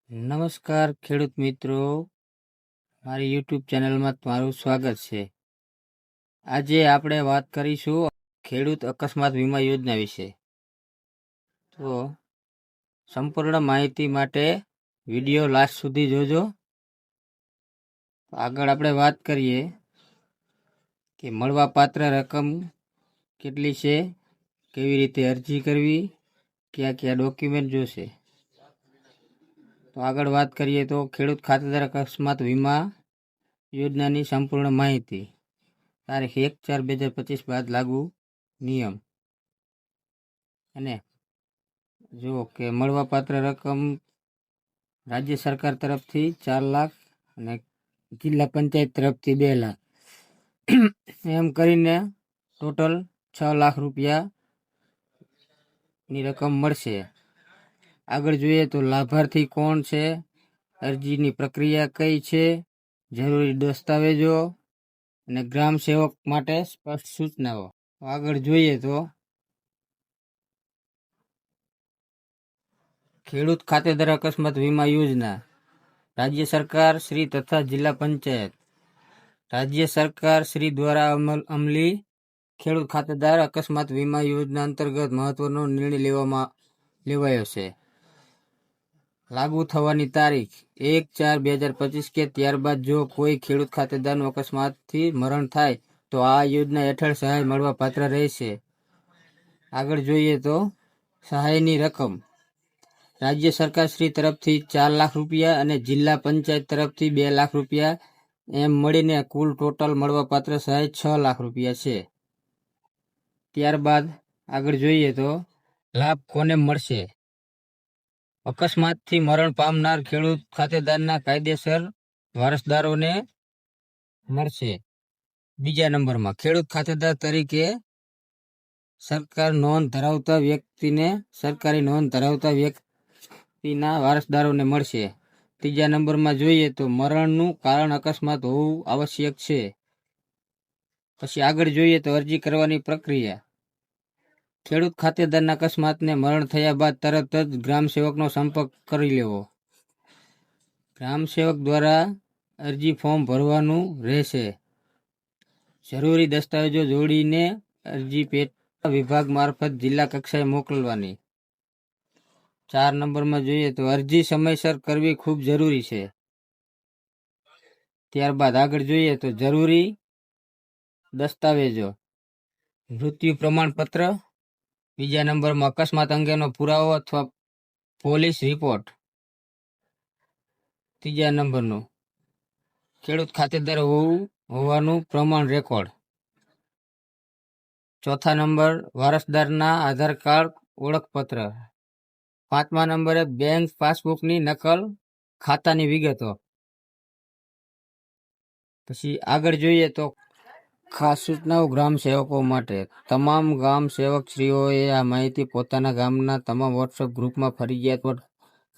નમસ્કાર ખેડૂત મિત્રો, મારી યુટ્યુબ ચેનલમાં તમારું સ્વાગત છે. આજે આપણે વાત કરીશું ખેડૂત અકસ્માત વીમા યોજના વિશે. તો સંપૂર્ણ માહિતી માટે વિડીયો લાસ્ટ સુધી જોજો. આગળ આપણે વાત કરીએ કે મળવાપાત્ર રકમ કેટલી છે, કેવી રીતે અરજી કરવી, કયા કયા ડોક્યુમેન્ટ જોશે. તો આગળ વાત કરીએ તો ખેડૂત ખાતેદાર અકસ્માત વીમા યોજનાની સંપૂર્ણ માહિતી. તારીખ 1/4/2025 બાદ લાગુ નિયમ. અને જો કે મળવાપાત્ર રકમ રાજ્ય સરકાર તરફથી 4 લાખ અને જિલ્લા પંચાયત તરફથી 2 લાખ એમ કરીને ટોટલ 6 લાખ રૂપિયાની રકમ મળશે. આગળ જોઈએ તો લાભાર્થી કોણ છે, અરજીની પ્રક્રિયા કઈ છે, જરૂરી દસ્તાવેજો અને ગ્રામ સેવક માટે સ્પષ્ટ સૂચનાઓ. આગળ જોઈએ તો ખેડૂત ખાતેદાર અકસ્માત વીમા યોજના રાજ્ય સરકાર શ્રી તથા જિલ્લા પંચાયત રાજ્ય સરકાર શ્રી દ્વારા અમલી ખેડૂત ખાતેદાર અકસ્માત વીમા યોજના અંતર્ગત મહત્વનો નિર્ણય લેવાયો છે. લાગુ થવાની તારીખ 1/4/2025 કે ત્યારબાદ જો કોઈ ખેડૂત ખાતેદારનું અકસ્માતથી મરણ થાય તો આ યોજના હેઠળ સહાય મળવા પાત્ર રહેશે. આગળ જોઈએ તો સહાયની રકમ રાજ્ય સરકાર શ્રી તરફથી 4 લાખ રૂપિયા અને જિલ્લા પંચાયત તરફથી 2 લાખ રૂપિયા એમ મળીને કુલ ટોટલ મળવાપાત્ર સહાય 6 લાખ રૂપિયા છે. ત્યારબાદ આગળ જોઈએ તો લાભ કોને મળશે. અકસ્માતથી મરણ પામનાર ખેડૂત ખાતેદારના કાયદેસર વારસદારોને મળશે. બીજા નંબરમાં ખેડૂત ખાતેદાર તરીકે સરકારી નોંધ ધરાવતા વ્યક્તિના વારસદારોને મળશે. ત્રીજા નંબરમાં જોઈએ તો મરણનું કારણ અકસ્માત હોવું આવશ્યક છે. પછી આગળ જોઈએ તો અરજી કરવાની પ્રક્રિયા. ખેડૂત ખાતેદારના અકસ્માતને મરણ થયા બાદ તરત જ ગ્રામ સેવકનો સંપર્ક કરી લેવો. ગ્રામ સેવક દ્વારા અરજી ફોર્મ ભરવાનું રહેશે. જરૂરી દસ્તાવેજો જોડીને અરજી પેટા વિભાગ મારફત જિલ્લા કક્ષાએ મોકલવાની. 4 નંબરમાં જોઈએ તો અરજી સમયસર કરવી ખૂબ જરૂરી છે. ત્યારબાદ આગળ જોઈએ તો જરૂરી દસ્તાવેજો, મૃત્યુ પ્રમાણપત્ર. બીજા નંબરમાં અકસ્માત અંગેનો પુરાવો અથવા પોલીસ રિપોર્ટ. ત્રીજા નંબરનું ખેડૂત ખાતેદાર હોવાનું પ્રમાણ રેકોર્ડ. ચોથા નંબર વારસદારના આધાર કાર્ડ ઓળખપત્ર. 5મા નંબરે બેંક પાસબુકની નકલ, ખાતાની વિગતો. પછી આગળ જોઈએ તો ખાસ સૂચનાઓ ગ્રામ સેવકો માટે. તમામ ગામ સેવકશ્રીઓએ આ માહિતી પોતાના ગામના તમામ વોટ્સએપ ગ્રુપમાં ફરજિયાત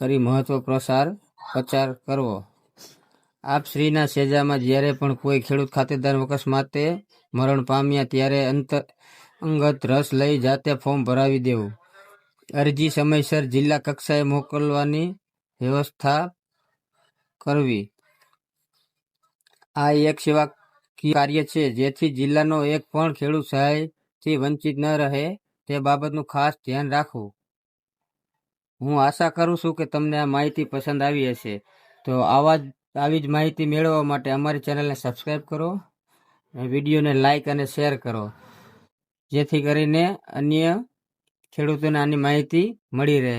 કરી મહત્વ પ્રચાર કરવો. આપ શ્રીના સેજામાં જ્યારે પણ કોઈ ખેડૂત ખાતેદાર અકસ્માતે મરણ પામ્યા ત્યારે અંગત રસ લઈ જાતે ફોર્મ ભરાવી દેવું. અરજી સમયસર જિલ્લા કક્ષાએ મોકલવાની વ્યવસ્થા કરવી. આ એક સેવાકીય કાર્ય છે જેથી જિલ્લાનો એક પણ ખેડૂત સહાયથી વંચિત ન રહે તે બાબતનું ખાસ ધ્યાન રાખવું. હું આશા કરું છું કે તમને આ માહિતી પસંદ આવી હશે. તો આવી જ માહિતી મેળવવા માટે અમારી ચેનલને સબસ્ક્રાઈબ કરો, વિડીયોને લાઈક અને શેર કરો, જેથી કરીને અન્ય ખેડૂતોને આની માહિતી મળી રહે.